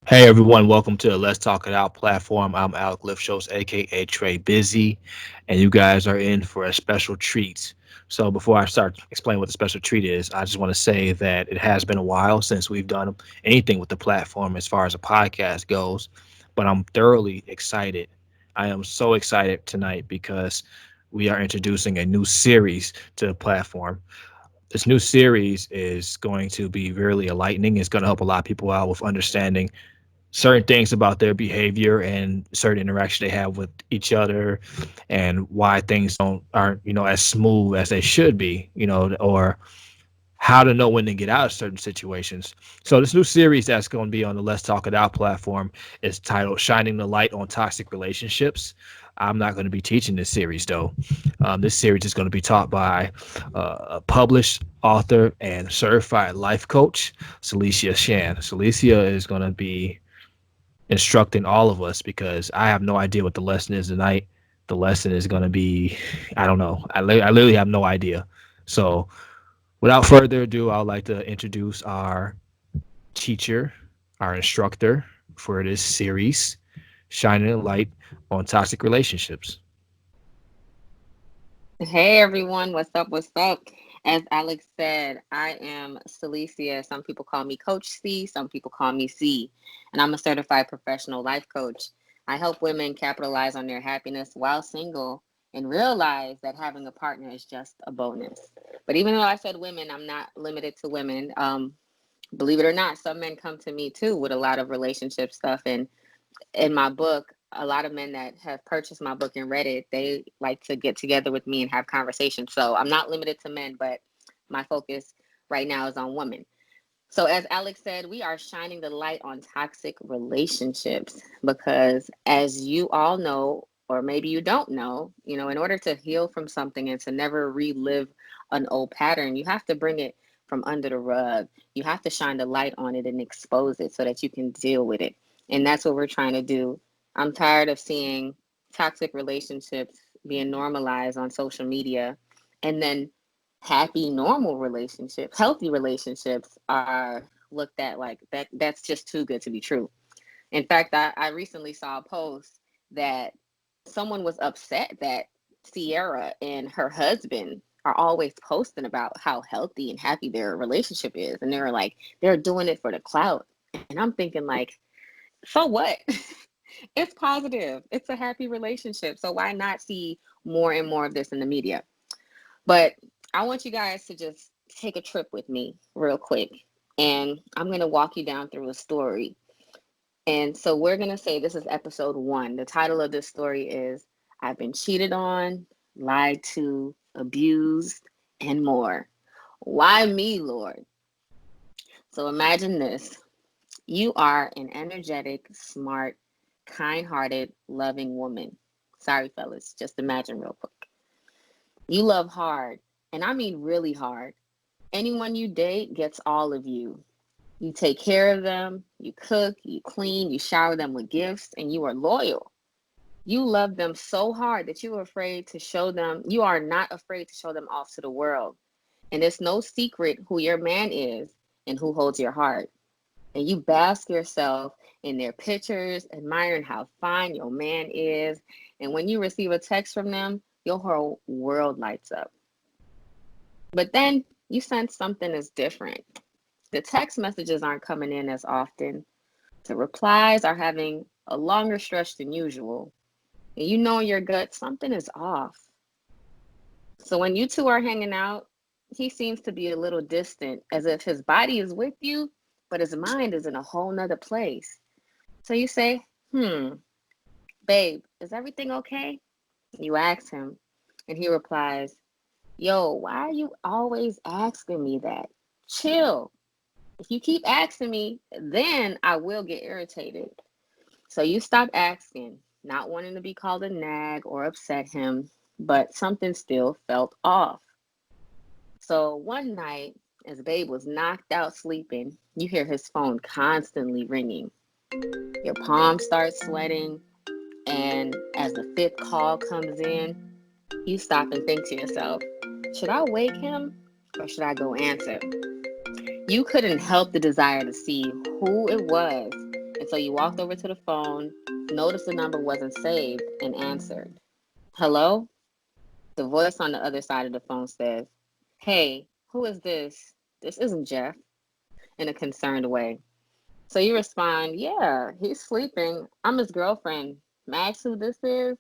Hey everyone, welcome to the Let's Talk It Out platform. I'm Alec Lifshos, aka Trey Busy, and you guys are in for a special treat. So before I start explaining what the special treat is, I just want to say that it has been a while since we've done anything with the platform as far as a podcast goes, but I'm thoroughly excited. I am so excited tonight because we are introducing a new series to the platform. This new series is going to be really enlightening. It's going to help a lot of people out with understanding certain things about their behavior and certain interaction they have with each other and why things aren't as smooth as they should be, or how to know when to get out of certain situations. So this new series that's going to be on the Let's Talk It Out platform is titled Shining the Light on Toxic Relationships. I'm not going to be teaching this series though. This series is going to be taught by a published author and certified life coach, Celicia Shan. Celicia is going to be instructing all of us because I have no idea what the lesson is tonight. The lesson is going to be, I don't know. I literally have no idea. So, without further ado, I would like to introduce our teacher, our instructor for this series, Shining a Light on Toxic Relationships. Hey everyone, what's up? What's up? As Alex said, I am Celicia. Some people call me Coach C, some people call me C, and I'm a certified professional life coach. I help women capitalize on their happiness while single and realize that having a partner is just a bonus. But even though I said women, I'm not limited to women. Believe it or not, some men come to me too with a lot of relationship stuff, and in my book, a lot of men that have purchased my book and read it, they like to get together with me and have conversations. So I'm not limited to men, but my focus right now is on women. So as Alex said, we are shining the light on toxic relationships because as you all know, or maybe you don't know, in order to heal from something and to never relive an old pattern, you have to bring it from under the rug. You have to shine the light on it and expose it so that you can deal with it. And that's what we're trying to do. I'm tired of seeing toxic relationships being normalized on social media and then happy normal relationships, healthy relationships are looked at like that's just too good to be true. In fact, I recently saw a post that someone was upset that Sierra and her husband are always posting about how healthy and happy their relationship is, and they're like they're doing it for the clout. And I'm thinking like, so what? It's positive, it's a happy relationship, so why not see more and more of this in the media? But I want you guys to just take a trip with me real quick. And I'm going to walk you down through a story. And so we're going to say this is episode one. The title of this story is I've Been Cheated On, Lied to, Abused, and More. Why me, Lord? So imagine this. You are an energetic, smart, kind hearted, loving woman. Sorry, fellas. Just imagine real quick. You love hard, and I mean really hard. Anyone you date gets all of you. You take care of them, you cook, you clean, you shower them with gifts, and you are loyal. You love them so hard that you are not afraid to show them off to the world. And it's no secret who your man is and who holds your heart. And you bask yourself in their pictures, admiring how fine your man is. And when you receive a text from them, your whole world lights up. But then you sense something is different. The text messages aren't coming in as often. The replies are having a longer stretch than usual. And you know in your gut something is off. So when you two are hanging out, he seems to be a little distant, as if his body is with you, but his mind is in a whole nother place. So you say, babe, is everything okay? You ask him, and he replies, yo, why are you always asking me that? Chill. If you keep asking me, then I will get irritated. So you stop asking, not wanting to be called a nag or upset him, but something still felt off. So one night, as Babe was knocked out sleeping, you hear his phone constantly ringing. Your palms start sweating, and as the fifth call comes in, you stop and think to yourself, should I wake him or should I go answer? You couldn't help the desire to see who it was And so you walked over to the phone, noticed the number wasn't saved, and answered. Hello? The voice on the other side of the phone says, Hey, who is this? This isn't Jeff, in a concerned way. So you respond, Yeah, he's sleeping. I'm his girlfriend. Max, who this is?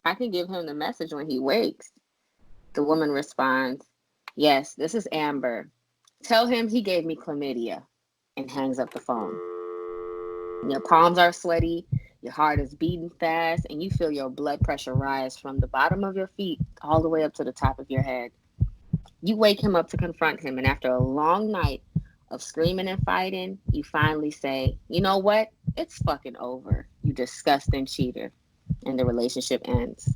I can give him the message when he wakes. The woman responds, Yes, this is Amber. Tell him he gave me chlamydia, and hangs up the phone. Your palms are sweaty, your heart is beating fast, and you feel your blood pressure rise from the bottom of your feet all the way up to the top of your head. You wake him up to confront him, and after a long night of screaming and fighting, you finally say, You know what? It's fucking over, you disgusting cheater. And the relationship ends.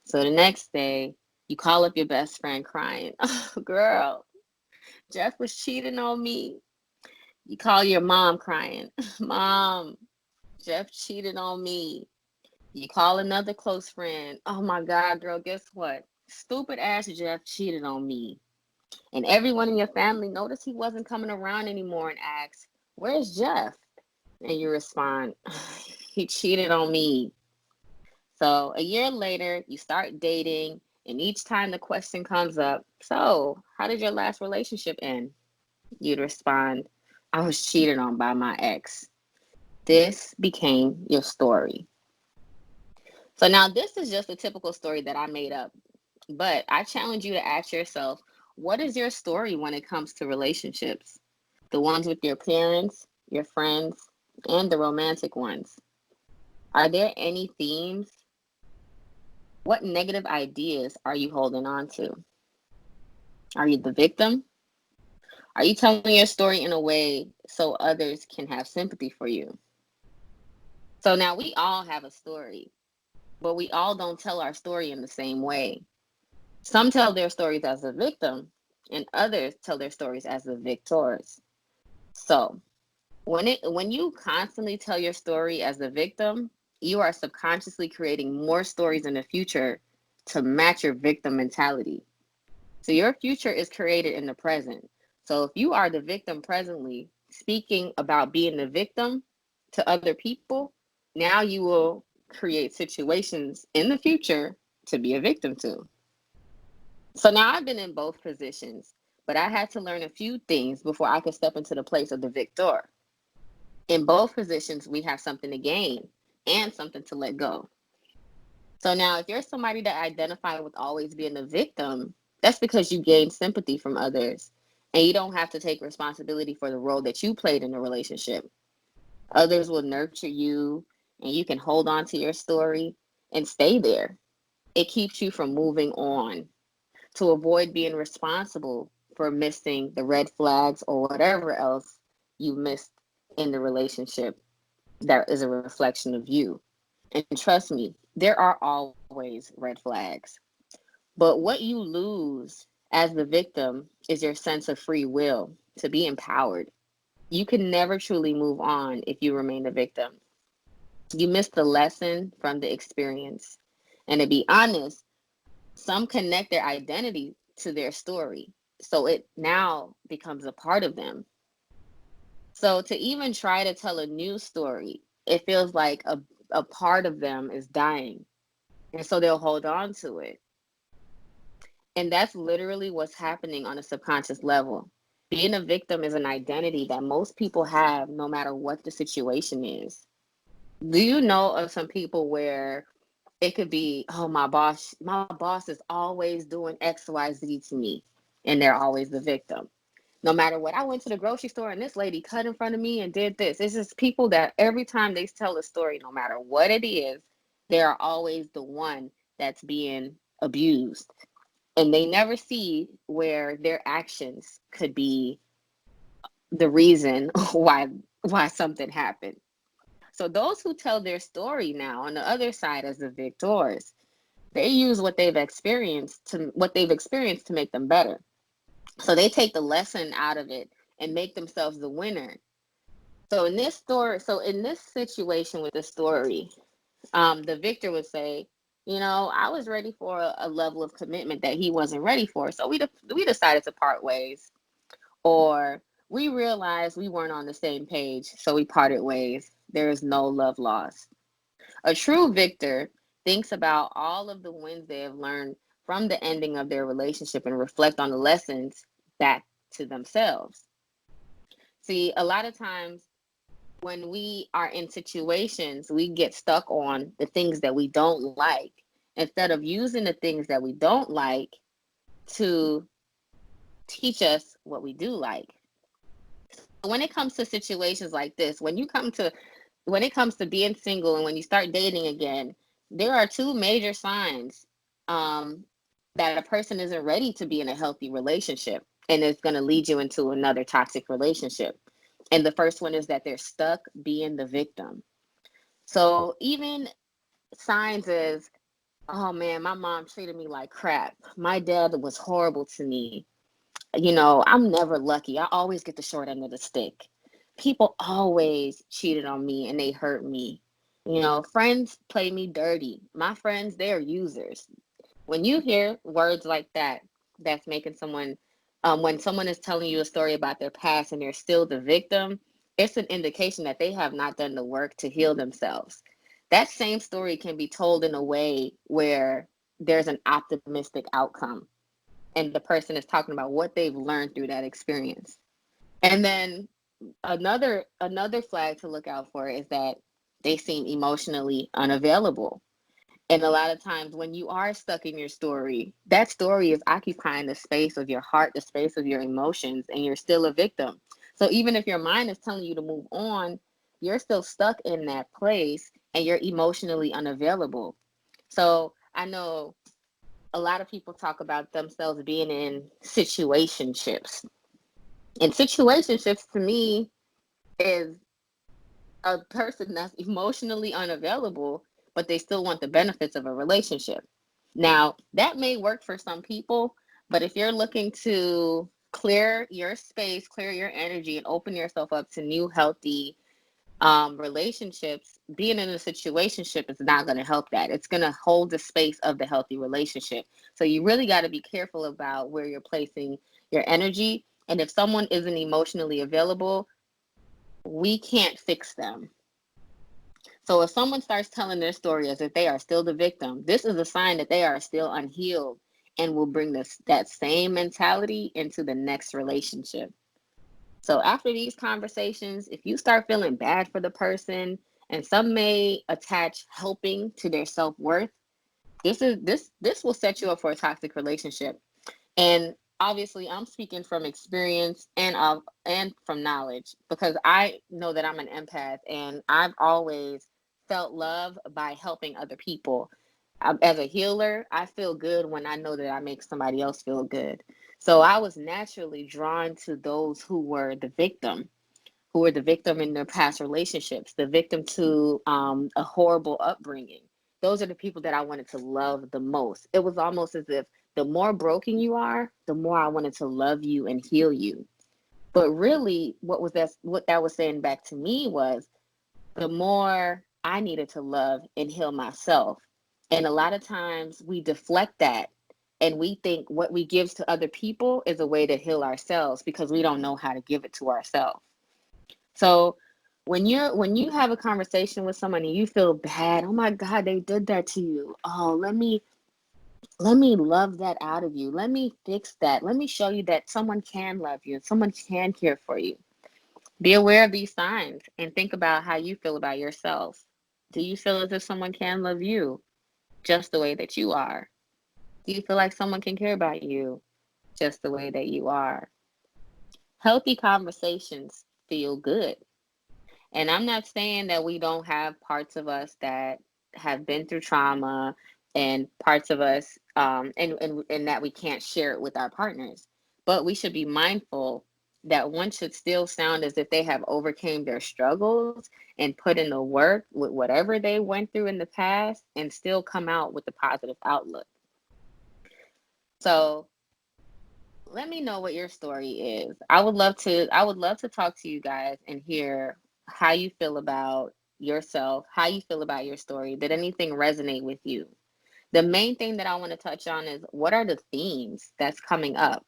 So the next day, you call up your best friend crying, Oh, girl, Jeff was cheating on me. You call your mom crying, Mom, Jeff cheated on me. You call another close friend, Oh my God, girl, guess what? Stupid ass Jeff cheated on me. And everyone in your family noticed he wasn't coming around anymore and asks, Where's Jeff? And you respond, He cheated on me. So a year later, you start dating, and each time the question comes up, So, how did your last relationship end? You'd respond, I was cheated on by my ex. This became your story. So now this is just a typical story that I made up, but I challenge you to ask yourself, what is your story when it comes to relationships? The ones with your parents, your friends, and the romantic ones. Are there any themes? What negative ideas are you holding on to? Are you the victim? Are you telling your story in a way so others can have sympathy for you? So now we all have a story, but we all don't tell our story in the same way. Some tell their stories as a victim, and others tell their stories as the victors. So when you constantly tell your story as the victim, you are subconsciously creating more stories in the future to match your victim mentality. So your future is created in the present. So if you are the victim presently, speaking about being the victim to other people, now you will create situations in the future to be a victim to. So now I've been in both positions, but I had to learn a few things before I could step into the place of the victor. In both positions, we have something to gain and something to let go. So now, if you're somebody that identify with always being a victim, that's because you gain sympathy from others and you don't have to take responsibility for the role that you played in the relationship. Others will nurture you and you can hold on to your story and stay there. It keeps you from moving on to avoid being responsible for missing the red flags or whatever else you missed in the relationship that is a reflection of you. And trust me, there are always red flags. But what you lose as the victim is your sense of free will to be empowered. You can never truly move on if you remain a victim. You miss the lesson from the experience. And to be honest, some connect their identity to their story. So it now becomes a part of them. So to even try to tell a new story, it feels like a part of them is dying. And so they'll hold on to it. And that's literally what's happening on a subconscious level. Being a victim is an identity that most people have no matter what the situation is. Do you know of some people where it could be, oh, my boss is always doing XYZ to me, and they're always the victim. No matter what, I went to the grocery store and this lady cut in front of me and did this. It's just people that every time they tell a story, no matter what it is, they are always the one that's being abused. And they never see where their actions could be the reason why something happened. So those who tell their story now on the other side as the victors, they use what they've experienced to make them better. So they take the lesson out of it and make themselves the winner. So in this situation with the story, the victor would say, I was ready for a level of commitment that he wasn't ready for. So we decided to part ways, or we realized we weren't on the same page, so we parted ways. there is no love lost. A true victor thinks about all of the wins they have learned from the ending of their relationship and reflect on the lessons back to themselves. See, a lot of times when we are in situations, we get stuck on the things that we don't like instead of using the things that we don't like to teach us what we do like. When it comes to situations like this, when it comes to being single and when you start dating again, there are two major signs um, that a person isn't ready to be in a healthy relationship and it's going to lead you into another toxic relationship. And the first one is that they're stuck being the victim. So even signs as, oh man, my mom treated me like crap. My dad was horrible to me. I'm never lucky. I always get the short end of the stick. People always cheated on me and they hurt me. Friends play me dirty. My friends, they're users. When you hear words like that, that's making someone, when someone is telling you a story about their past and they're still the victim, it's an indication that they have not done the work to heal themselves. That same story can be told in a way where there's an optimistic outcome and the person is talking about what they've learned through that experience. And then another flag to look out for is that they seem emotionally unavailable. And a lot of times when you are stuck in your story, that story is occupying the space of your heart, the space of your emotions, and you're still a victim. So even if your mind is telling you to move on, you're still stuck in that place and you're emotionally unavailable. So I know a lot of people talk about themselves being in situationships. And situationships to me is a person that's emotionally unavailable, but they still want the benefits of a relationship. Now, that may work for some people, but if you're looking to clear your space, clear your energy, and open yourself up to new healthy relationships, being in a situationship is not going to help that. It's going to hold the space of the healthy relationship. So you really got to be careful about where you're placing your energy. And if someone isn't emotionally available, we can't fix them. So if someone starts telling their story as if they are still the victim, this is a sign that they are still unhealed and will bring that same mentality into the next relationship. So after these conversations, if you start feeling bad for the person, and some may attach helping to their self-worth, this will set you up for a toxic relationship. And obviously, I'm speaking from experience and from knowledge because I know that I'm an empath and I've always felt love by helping other people. As a healer, I feel good when I know that I make somebody else feel good. So I was naturally drawn to those who were the victim in their past relationships, the victim to a horrible upbringing. Those are the people that I wanted to love the most. It was almost as if the more broken you are, the more I wanted to love you and heal you. But really, what that was saying back to me was the more I needed to love and heal myself. And a lot of times we deflect that and we think what we give to other people is a way to heal ourselves because we don't know how to give it to ourselves. So when you have a conversation with someone and you feel bad, oh my God, they did that to you. Oh, let me love that out of you. Let me fix that. Let me show you that someone can love you and someone can care for you. Be aware of these signs and think about how you feel about yourself. Do you feel as if someone can love you just the way that you are? Do you feel like someone can care about you just the way that you are? Healthy conversations feel good. And I'm not saying that we don't have parts of us that have been through trauma and parts of us and that we can't share it with our partners. But we should be mindful that one should still sound as if they have overcame their struggles and put in the work with whatever they went through in the past and still come out with a positive outlook. So let me know what your story is. I would love to talk to you guys and hear how you feel about yourself, how you feel about your story. Did anything resonate with you? The main thing that I want to touch on is what are the themes that's coming up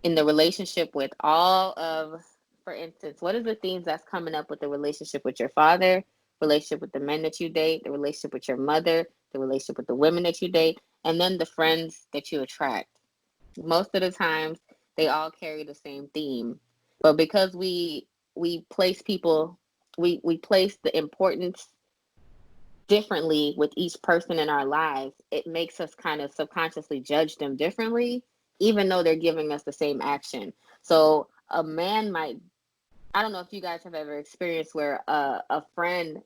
in the relationship with all of for instance, what is the themes that's coming up with the relationship with your father, relationship with the men that you date, the relationship with your mother, the relationship with the women that you date, and then the friends that you attract? Most of the times, they all carry the same theme, but because we place people, we place the importance differently with each person in our lives, it makes us kind of subconsciously judge them differently, even though they're giving us the same action. So a man might, I don't know if you guys have ever experienced where a friend,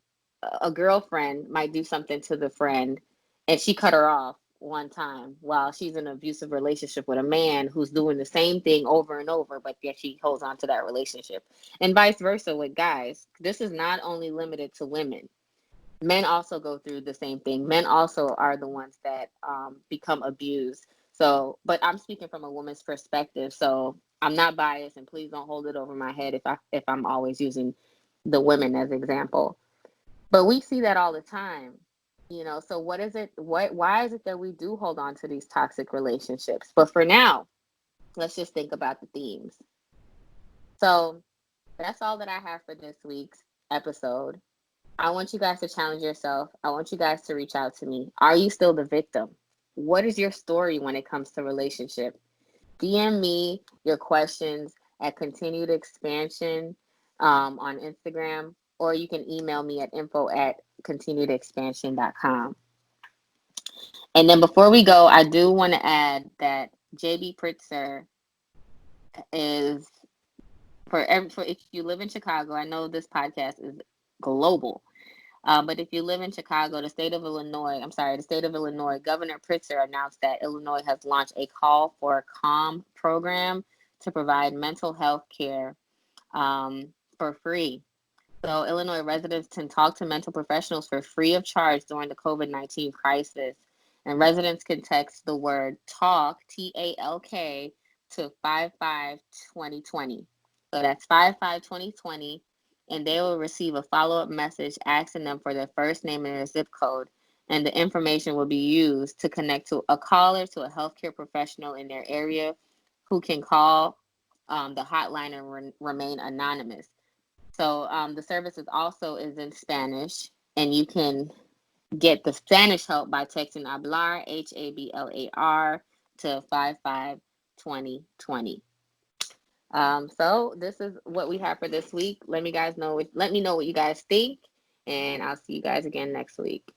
a girlfriend might do something to the friend and she cut her off one time while she's in an abusive relationship with a man who's doing the same thing over and over, but yet she holds on to that relationship. And vice versa with guys. This is not only limited to women. Men also go through the same thing. Men also are the ones that become abused. So, but I'm speaking from a woman's perspective, so I'm not biased, and please don't hold it over my head if I'm always using the women as example. But we see that all the time, So what is it? Why is it that we do hold on to these toxic relationships? But for now, let's just think about the themes. So that's all that I have for this week's episode. I want you guys to challenge yourself. I want you guys to reach out to me. Are you still the victim? What is your story when it comes to relationship? DM me your questions at Continued Expansion on Instagram, or you can email me at info@continuedexpansion.com. And then before we go, I do want to add that JB Pritzker is for if you live in Chicago. I know this podcast is global. But if you live in Chicago, the state of Illinois, Governor Pritzker announced that Illinois has launched a call for a CALM program to provide mental health care for free. So Illinois residents can talk to mental professionals for free of charge during the COVID-19 crisis. And residents can text the word TALK, TALK, to 552020. So that's 552020, and they will receive a follow-up message asking them for their first name and their zip code. And the information will be used to connect to a caller to a healthcare professional in their area who can call the hotline and remain anonymous. So the service is in Spanish, and you can get the Spanish help by texting hablar, HABLAR, to 552020. So this is what we have for this week. Let me know what you guys think, and I'll see you guys again next week.